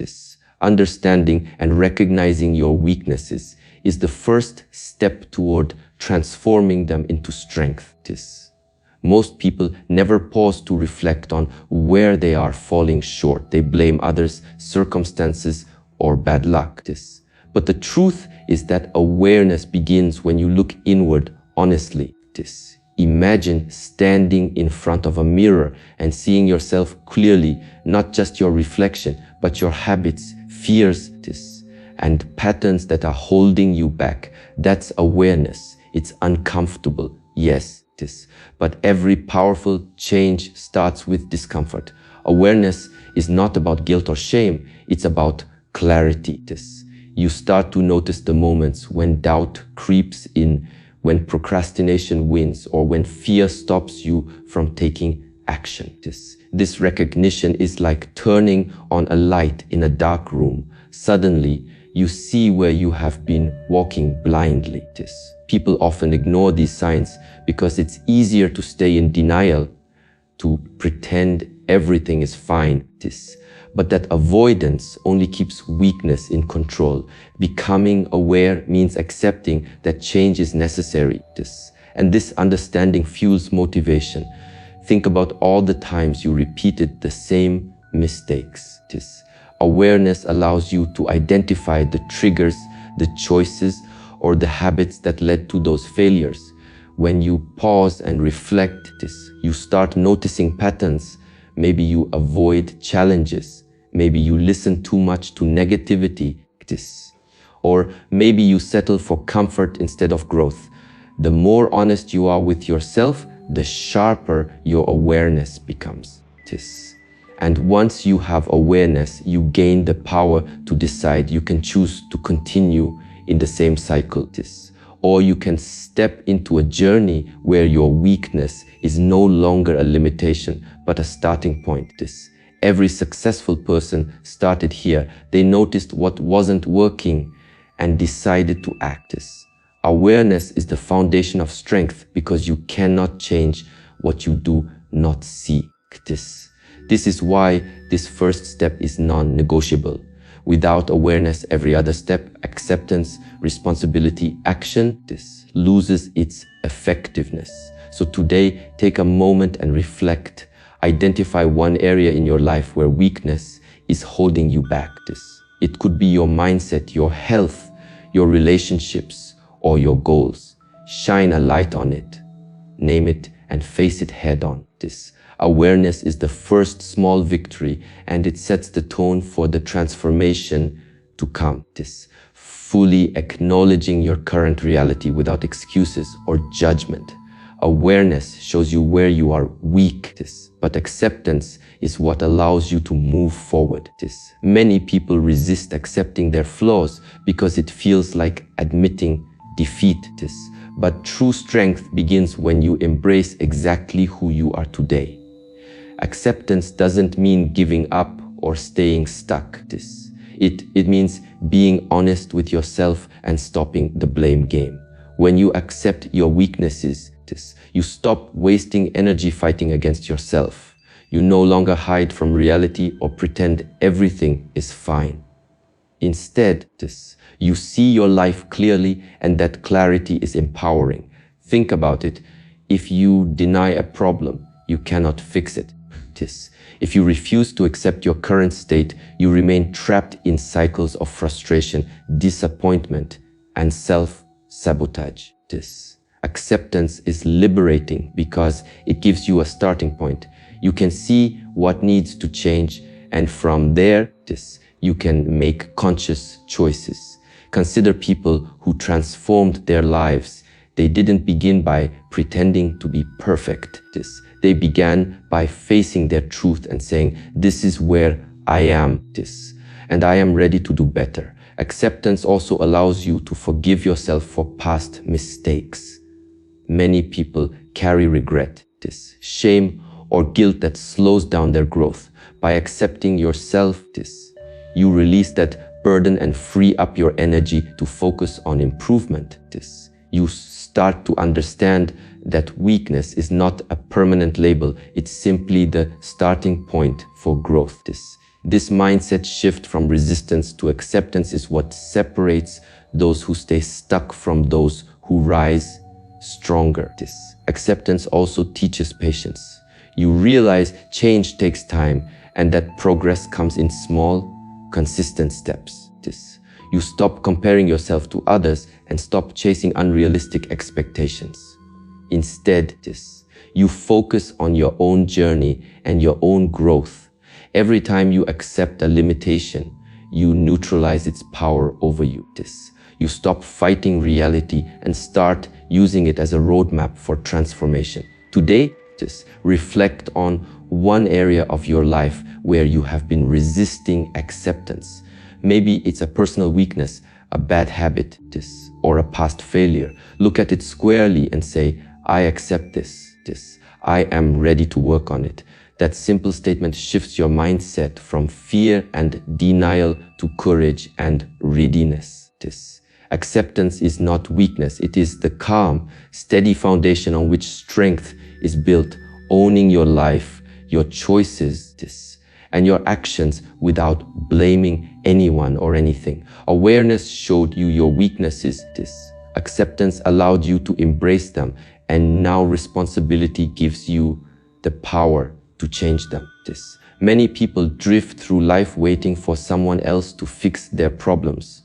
This understanding and recognizing your weaknesses is the first step toward transforming them into strength. Most people never pause to reflect on where they are falling short. They blame others, circumstances, or bad luck. But the truth is that awareness begins when you look inward honestly. Imagine standing in front of a mirror and seeing yourself clearly, not just your reflection, but your habits, fears, and patterns that are holding you back. That's awareness. It's uncomfortable, yes, but every powerful change starts with discomfort. Awareness is not about guilt or shame, it's about clarity. You start to notice the moments when doubt creeps in, when procrastination wins, or when fear stops you from taking action. This recognition is like turning on a light in a dark room. Suddenly, you see where you have been walking blindly. People often ignore these signs because it's easier to stay in denial, to pretend everything is fine. But that avoidance only keeps weakness in control. Becoming aware means accepting that change is necessary. And this understanding fuels motivation. Think about all the times you repeated the same mistakes. Awareness allows you to identify the triggers, the choices, or the habits that led to those failures. When you pause and reflect, you start noticing patterns. Maybe you avoid challenges. Maybe you listen too much to negativity. Or maybe you settle for comfort instead of growth. The more honest you are with yourself, the sharper your awareness becomes. And once you have awareness, you gain the power to decide. You can choose to continue in the same cycle, or you can step into a journey where your weakness is no longer a limitation, but a starting point. Every successful person started here. They noticed what wasn't working and decided to act. Awareness is the foundation of strength because you cannot change what you do not see. This is why this first step is non-negotiable. Without awareness, every other step, acceptance, responsibility, action, loses its effectiveness. So today, take a moment and reflect. Identify one area in your life where weakness is holding you back. It could be your mindset, your health, your relationships, or your goals. Shine a light on it, name it, and face it head on. Awareness is the first small victory, and it sets the tone for the transformation to come. Fully acknowledging your current reality without excuses or judgment. Awareness shows you where you are weak, but acceptance is what allows you to move forward. Many people resist accepting their flaws because it feels like admitting defeat. But true strength begins when you embrace exactly who you are today. Acceptance doesn't mean giving up or staying stuck. It means being honest with yourself and stopping the blame game. When you accept your weaknesses, you stop wasting energy fighting against yourself. You no longer hide from reality or pretend everything is fine. Instead, you see your life clearly, and that clarity is empowering. Think about it. If you deny a problem, you cannot fix it. If you refuse to accept your current state, you remain trapped in cycles of frustration, disappointment, and self-sabotage. Acceptance is liberating because it gives you a starting point. You can see what needs to change, and from there, you can make conscious choices. Consider people who transformed their lives. They didn't begin by pretending to be perfect. They began by facing their truth and saying, this is where I am, and I am ready to do better. Acceptance also allows you to forgive yourself for past mistakes. Many people carry regret, shame, or guilt that slows down their growth. By accepting yourself, you release that burden and free up your energy to focus on improvement. You start to understand that weakness is not a permanent label. It's simply the starting point for growth. This mindset shift from resistance to acceptance is what separates those who stay stuck from those who rise stronger. This acceptance also teaches patience. You realize change takes time and that progress comes in small, consistent steps. You stop comparing yourself to others and stop chasing unrealistic expectations. Instead, you focus on your own journey and your own growth. Every time you accept a limitation, you neutralize its power over you. You stop fighting reality and start using it as a roadmap for transformation. Today, reflect on one area of your life where you have been resisting acceptance. Maybe it's a personal weakness, a bad habit, or a past failure. Look at it squarely and say, I accept this. I am ready to work on it. That simple statement shifts your mindset from fear and denial to courage and readiness. Acceptance is not weakness. It is the calm, steady foundation on which strength is built, owning your life, your choices, and your actions without blaming anyone or anything. Awareness showed you your weaknesses. Acceptance allowed you to embrace them, and now responsibility gives you the power to change them. Many people drift through life waiting for someone else to fix their problems,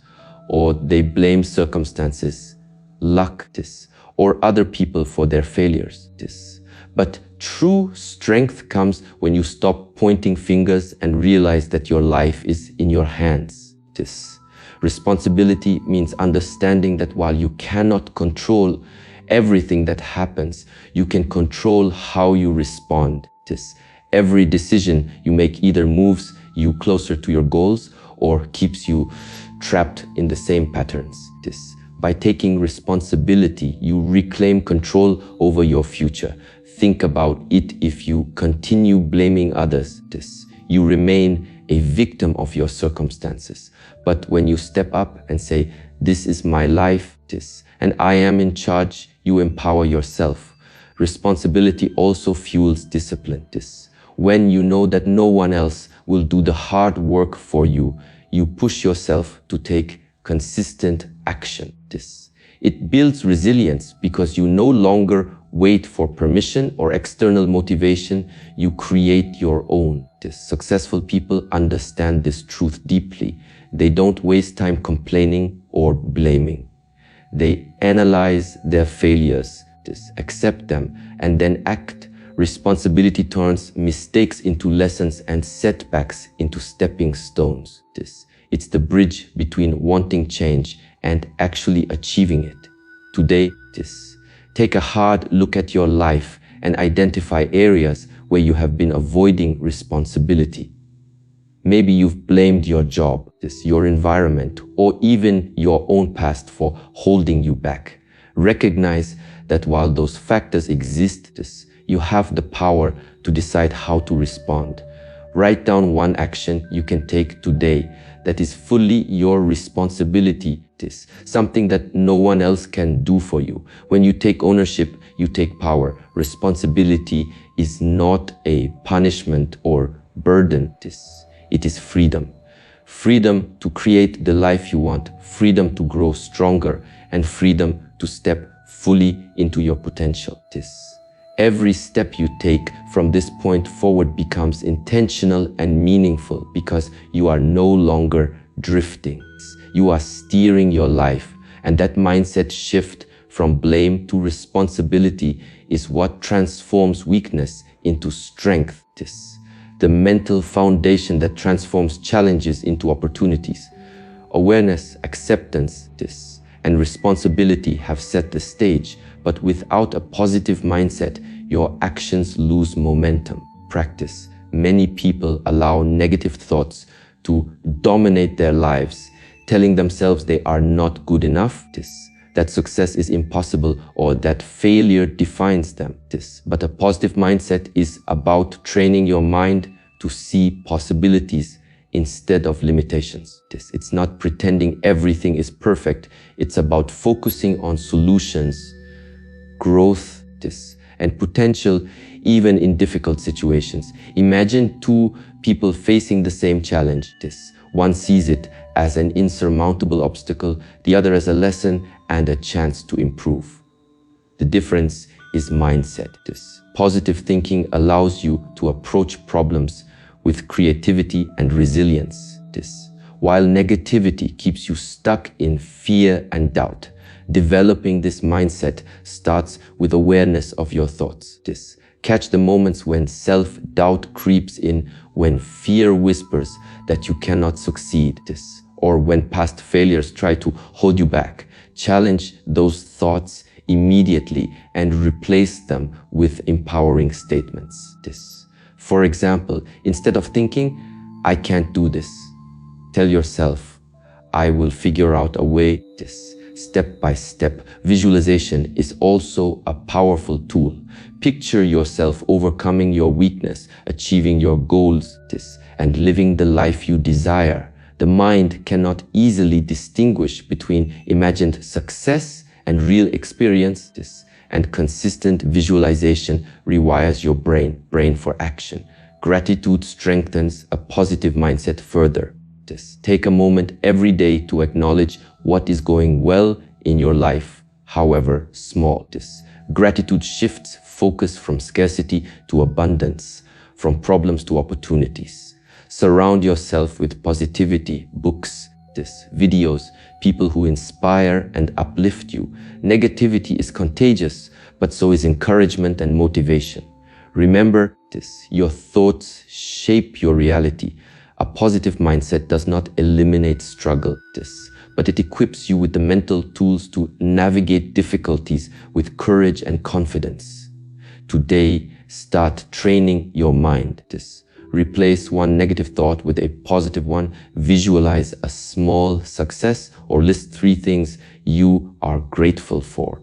or they blame circumstances, luck, or other people for their failures. But true strength comes when you stop pointing fingers and realize that your life is in your hands. Responsibility means understanding that while you cannot control everything that happens, you can control how you respond. Every decision you make either moves you closer to your goals or keeps you trapped in the same patterns. By taking responsibility, you reclaim control over your future. Think about it. If you continue blaming others, you remain a victim of your circumstances. But when you step up and say, this is my life, and I am in charge, you empower yourself. Responsibility also fuels discipline. When you know that no one else will do the hard work for you, you push yourself to take consistent action. It builds resilience because you no longer wait for permission or external motivation, you create your own. Successful people understand this truth deeply. They don't waste time complaining or blaming. They analyze their failures, accept them, and then act. Responsibility turns mistakes into lessons and setbacks into stepping stones. It's the bridge between wanting change and actually achieving it. Today, take a hard look at your life and identify areas where you have been avoiding responsibility. Maybe you've blamed your job, your environment, or even your own past for holding you back. Recognize that while those factors exist, you have the power to decide how to respond. Write down one action you can take today that is fully your responsibility, something that no one else can do for you. When you take ownership, you take power. Responsibility is not a punishment or burden. It is freedom. Freedom to create the life you want, freedom to grow stronger, and freedom to step fully into your potential. Every step you take from this point forward becomes intentional and meaningful because you are no longer drifting. You are steering your life, and that mindset shift from blame to responsibility is what transforms weakness into strength. The mental foundation that transforms challenges into opportunities. Awareness, acceptance, and responsibility have set the stage, but without a positive mindset, your actions lose momentum. Practice. Many people allow negative thoughts to dominate their lives, telling themselves they are not good enough, that success is impossible, or that failure defines them. But a positive mindset is about training your mind to see possibilities instead of limitations. It's not pretending everything is perfect. It's about focusing on solutions, growth, and potential even in difficult situations. Imagine two people facing the same challenge. One sees it as an insurmountable obstacle, the other as a lesson and a chance to improve. The difference is mindset. Positive thinking allows you to approach problems with creativity and resilience. While negativity keeps you stuck in fear and doubt. Developing this mindset starts with awareness of your thoughts. Catch the moments when self-doubt creeps in, when fear whispers that you cannot succeed, or when past failures try to hold you back. Challenge those thoughts immediately and replace them with empowering statements. For example, instead of thinking, "I can't do this," tell yourself, "I will figure out a way." Step by step, visualization is also a powerful tool. Picture yourself overcoming your weakness, achieving your goals, and living the life you desire. The mind cannot easily distinguish between imagined success and real experience, and consistent visualization rewires your brain for action. Gratitude strengthens a positive mindset further. Take a moment every day to acknowledge what is going well in your life, however small. Gratitude shifts focus from scarcity to abundance, from problems to opportunities. Surround yourself with positivity, books, videos, people who inspire and uplift you. Negativity is contagious, but so is encouragement and motivation. Remember your thoughts shape your reality. A positive mindset does not eliminate struggle, but it equips you with the mental tools to navigate difficulties with courage and confidence. Today, start training your mind. Replace one negative thought with a positive one. Visualize a small success or list 3 things you are grateful for.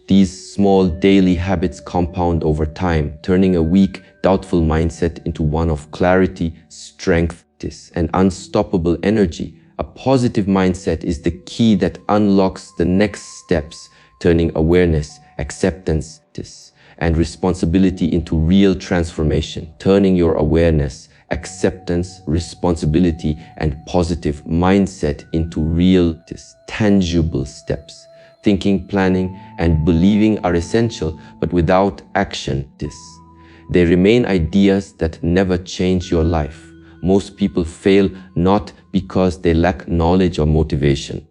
These small daily habits compound over time, turning a weak, doubtful mindset into one of clarity, strength, and unstoppable energy. A positive mindset is the key that unlocks the next steps, turning awareness, acceptance, and responsibility into real transformation. Turning your awareness, acceptance, responsibility, and positive mindset into real, tangible steps. Thinking, planning, and believing are essential, but without action, they remain ideas that never change your life. Most people fail not because they lack knowledge or motivation,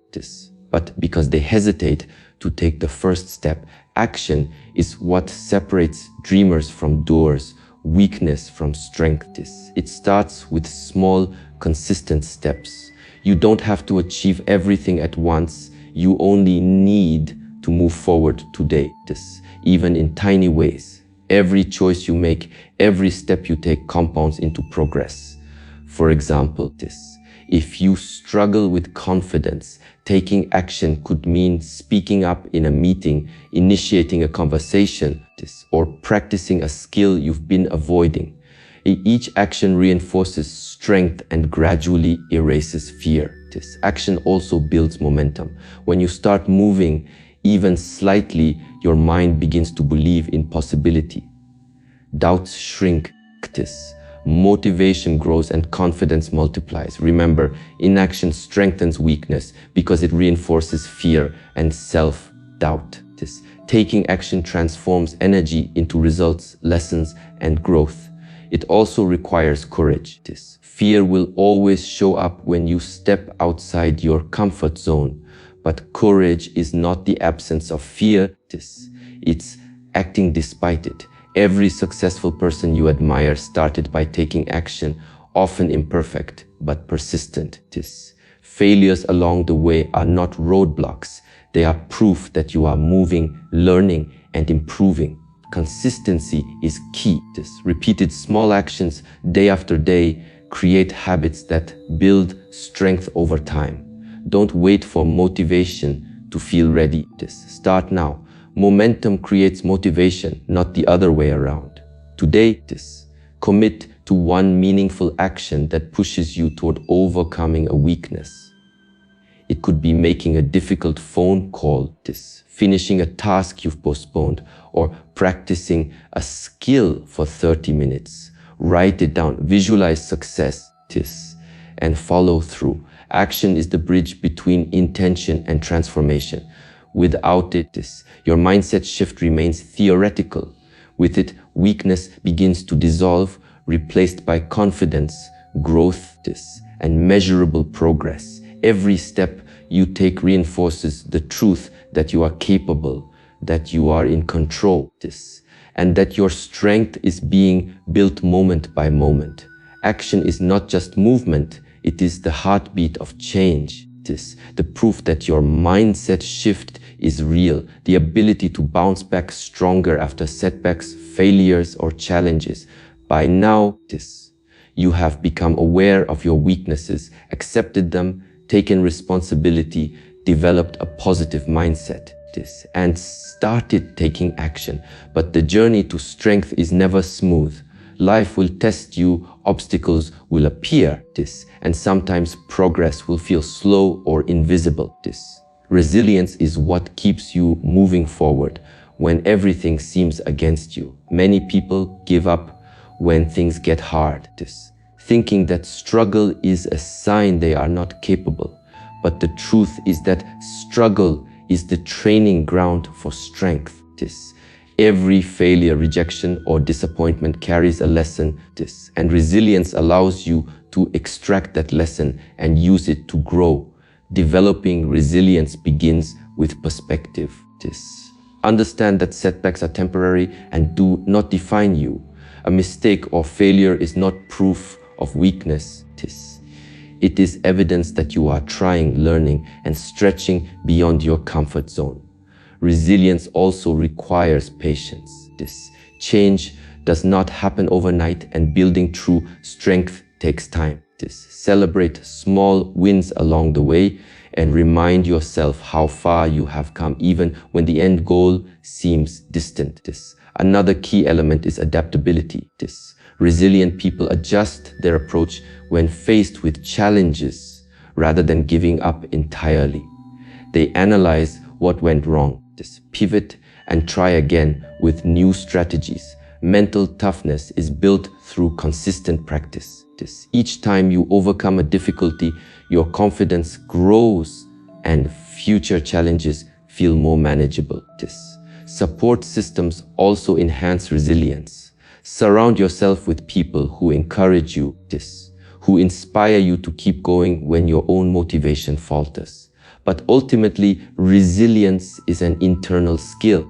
but because they hesitate to take the first step. Action is what separates dreamers from doers, weakness from strength. It starts with small, consistent steps. You don't have to achieve everything at once. You only need to move forward today, even in tiny ways. Every choice you make, every step you take compounds into progress. For example, if you struggle with confidence, taking action could mean speaking up in a meeting, initiating a conversation, or practicing a skill you've been avoiding. Each action reinforces strength and gradually erases fear. Action also builds momentum. When you start moving, even slightly, your mind begins to believe in possibility. Doubts shrink, motivation grows, and confidence multiplies. Remember, inaction strengthens weakness because it reinforces fear and self-doubt. Taking action transforms energy into results, lessons, and growth. It also requires courage. Fear will always show up when you step outside your comfort zone. But courage is not the absence of fear, it's acting despite it. Every successful person you admire started by taking action, often imperfect, but persistent. Failures along the way are not roadblocks. They are proof that you are moving, learning, and improving. Consistency is key. Repeated small actions day after day create habits that build strength over time. Don't wait for motivation to feel ready. Start now. Momentum creates motivation, not the other way around. Today, commit to one meaningful action that pushes you toward overcoming a weakness. It could be making a difficult phone call, finishing a task you've postponed, or practicing a skill for 30 minutes. Write it down, visualize success, and follow through. Action is the bridge between intention and transformation. Without it, your mindset shift remains theoretical. With it, weakness begins to dissolve, replaced by confidence, growth, and measurable progress. Every step you take reinforces the truth that you are capable, that you are in control, and that your strength is being built moment by moment. Action is not just movement, it is the heartbeat of change. It is the proof that your mindset shift is real, the ability to bounce back stronger after setbacks, failures, or challenges. By now, you have become aware of your weaknesses, accepted them, taken responsibility, developed a positive mindset, and started taking action. But the journey to strength is never smooth. Life will test you, obstacles will appear, and sometimes progress will feel slow or invisible. Resilience is what keeps you moving forward when everything seems against you. Many people give up when things get hard, thinking that struggle is a sign they are not capable. But the truth is that struggle is the training ground for strength. Every failure, rejection, or disappointment carries a lesson, and resilience allows you to extract that lesson and use it to grow. Developing resilience begins with perspective. Understand that setbacks are temporary and do not define you. A mistake or failure is not proof of weakness. It is evidence that you are trying, learning, and stretching beyond your comfort zone. Resilience also requires patience. Change does not happen overnight, and building true strength takes time. Celebrate small wins along the way and remind yourself how far you have come, even when the end goal seems distant. Another key element is adaptability. Resilient people adjust their approach when faced with challenges rather than giving up entirely. They analyze what went wrong, pivot, and try again with new strategies. Mental toughness is built through consistent practice. Each time you overcome a difficulty, your confidence grows and future challenges feel more manageable. Support systems also enhance resilience. Surround yourself with people who encourage you, who inspire you to keep going when your own motivation falters. But ultimately, resilience is an internal skill.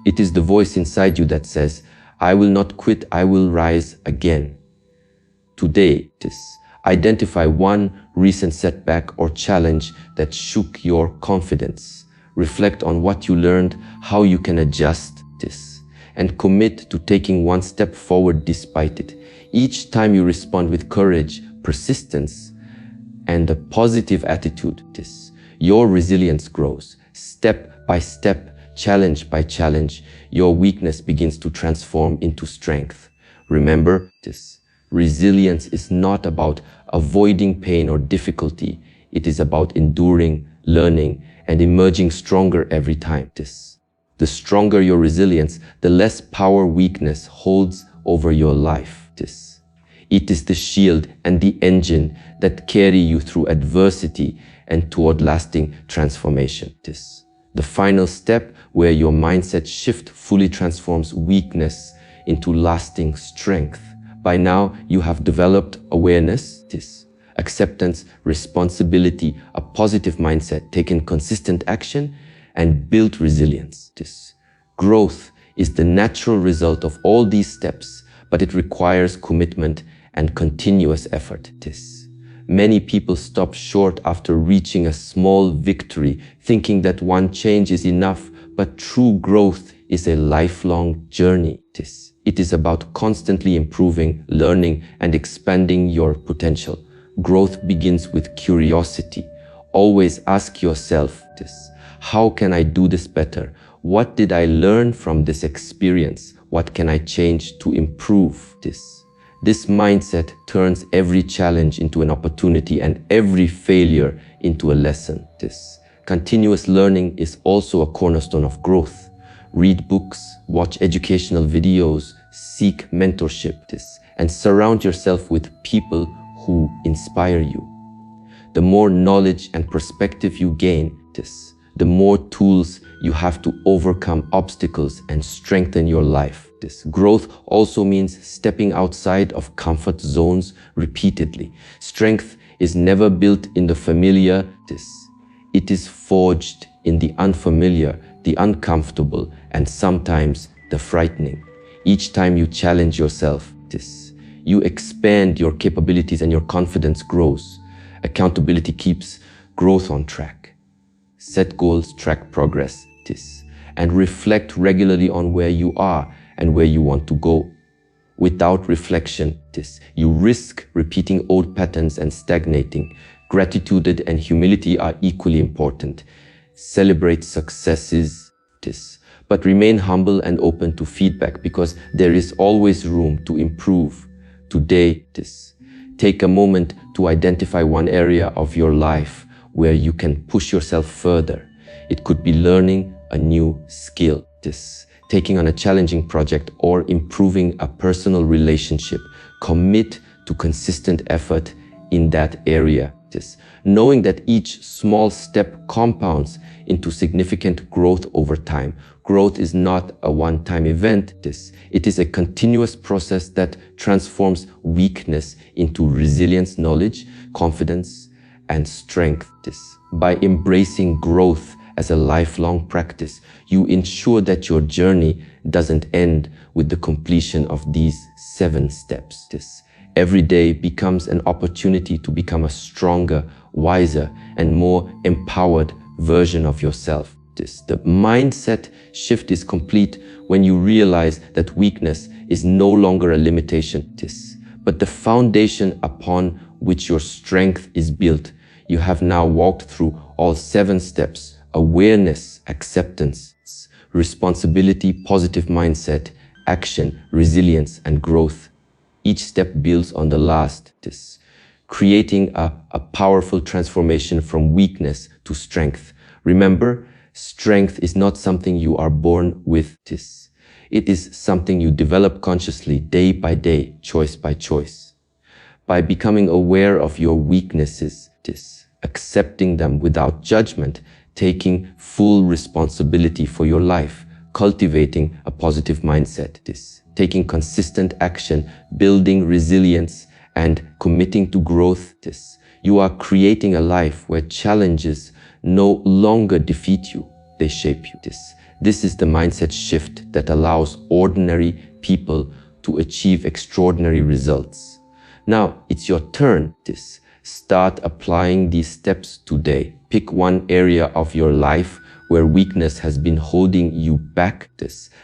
It is the voice inside you that says, I will not quit, I will rise again. Today, identify one recent setback or challenge that shook your confidence. Reflect on what you learned, how you can adjust, and commit to taking one step forward despite it. Each time you respond with courage, persistence, and a positive attitude, your resilience grows. Step by step, challenge by challenge, your weakness begins to transform into strength. Remember this. Resilience is not about avoiding pain or difficulty. It is about enduring, learning, and emerging stronger every time. The stronger your resilience, the less power weakness holds over your life. It is the shield and the engine that carry you through adversity and toward lasting transformation. The final step where your mindset shift fully transforms weakness into lasting strength. By now, you have developed awareness, acceptance, responsibility, a positive mindset, taken consistent action, and built resilience. Growth is the natural result of all these steps, but it requires commitment and continuous effort. Many people stop short after reaching a small victory, thinking that one change is enough, but true growth is a lifelong journey. It is about constantly improving, learning, and expanding your potential. Growth begins with curiosity. Always ask yourself how can I do this better? What did I learn from this experience? What can I change to improve this? This mindset turns every challenge into an opportunity and every failure into a lesson. This continuous learning is also a cornerstone of growth. Read books, watch educational videos, seek mentorship, and surround yourself with people who inspire you. The more knowledge and perspective you gain, the more tools you have to overcome obstacles and strengthen your life. This growth also means stepping outside of comfort zones repeatedly. Strength is never built in the familiar. It is forged in the unfamiliar, the uncomfortable, and sometimes the frightening. Each time you challenge yourself, you expand your capabilities and your confidence grows. Accountability keeps growth on track. Set goals, track progress, and reflect regularly on where you are and where you want to go. Without reflection, you risk repeating old patterns and stagnating. Gratitude and humility are equally important. Celebrate successes, but remain humble and open to feedback because there is always room to improve. Today, take a moment to identify one area of your life where you can push yourself further. It could be learning a new skill, taking on a challenging project, or improving a personal relationship. Commit to consistent effort in that area, knowing that each small step compounds into significant growth over time. Growth is not a one-time event. It is a continuous process that transforms weakness into resilience, knowledge, confidence, and strength. By embracing growth as a lifelong practice, you ensure that your journey doesn't end with the completion of these 7 steps. Every day becomes an opportunity to become a stronger, wiser, and more empowered version of yourself. The mindset shift is complete when you realize that weakness is no longer a limitation, but the foundation upon which your strength is built. You have now walked through all 7 steps: awareness, acceptance, responsibility, positive mindset, action, resilience, and growth. Each step builds on the last, creating a powerful transformation from weakness to strength. Remember, strength is not something you are born with. It is something you develop consciously, day by day, choice by choice. By becoming aware of your weaknesses, accepting them without judgment, taking full responsibility for your life, cultivating a positive mindset, taking consistent action, building resilience, and committing to growth, you are creating a life where challenges no longer defeat you, they shape you. This is the mindset shift that allows ordinary people to achieve extraordinary results. Now, it's your turn. Start applying these steps today. Pick one area of your life where weakness has been holding you back,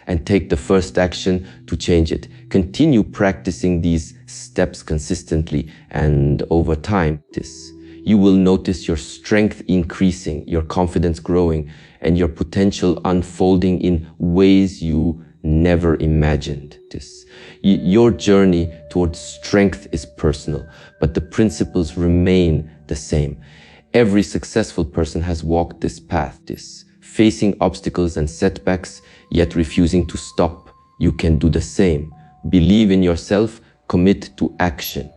and take the first action to change it. Continue practicing these steps consistently, and over time, you will notice your strength increasing, your confidence growing, and your potential unfolding in ways you never imagined. Your journey towards strength is personal, but the principles remain the same. Every successful person has walked this path, facing obstacles and setbacks, yet refusing to stop. You can do the same. Believe in yourself, commit to action,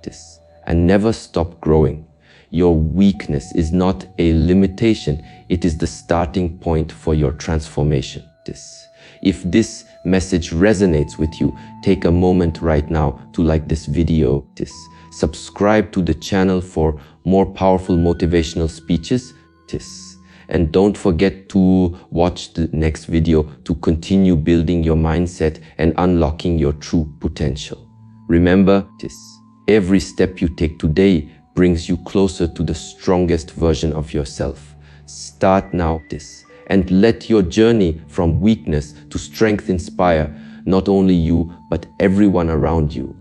and never stop growing. Your weakness is not a limitation, it is the starting point for your transformation. If this message resonates with you, take a moment right now to like this video, subscribe to the channel for more powerful motivational speeches, and don't forget to watch the next video to continue building your mindset and unlocking your true potential. Remember, every step you take today brings you closer to the strongest version of yourself. Start now, and let your journey from weakness to strength inspire not only you, but everyone around you.